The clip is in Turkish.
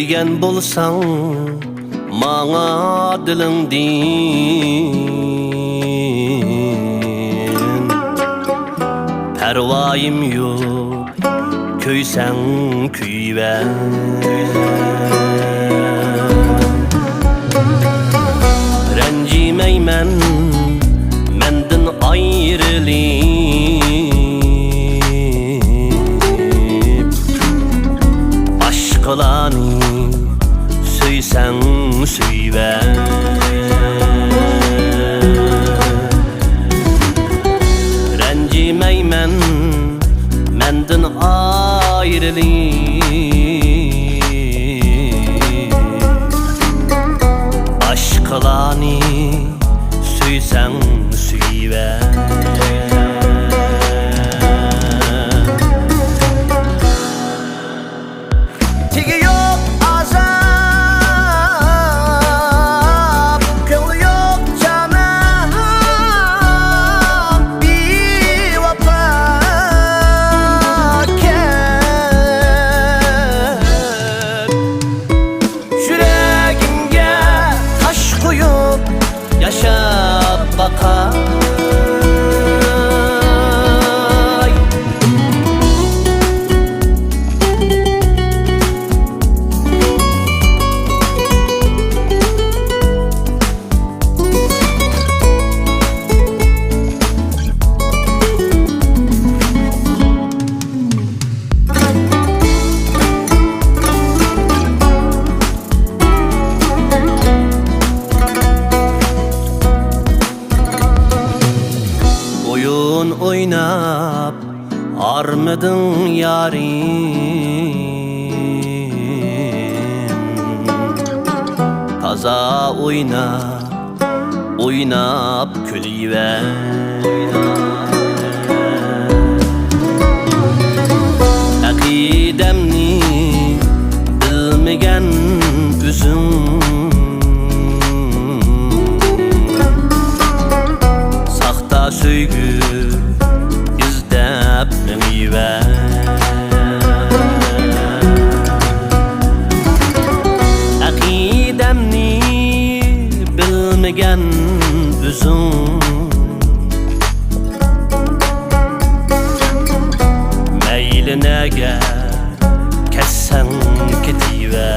Suygen bolsaň maňa dilingdin Perwayym ýok köýseň küýbe Renjimeymen mendin aýrylyp Aşkylany söýseň süýbe Renjimeymen mendin aýrylyp Aşkylany söýseň süýbe Tigi ýok azap, köňli ýok canam, biwapa kep Yüregimge taş koyup yaşap bakay Oyun oynap armydın yarim Taza oynap külive Akidemni bilmegen üzüm Sakta söýgü izläp meňiwe Akidemni bilmegen üzüm Meýli näge kesseň ketiwe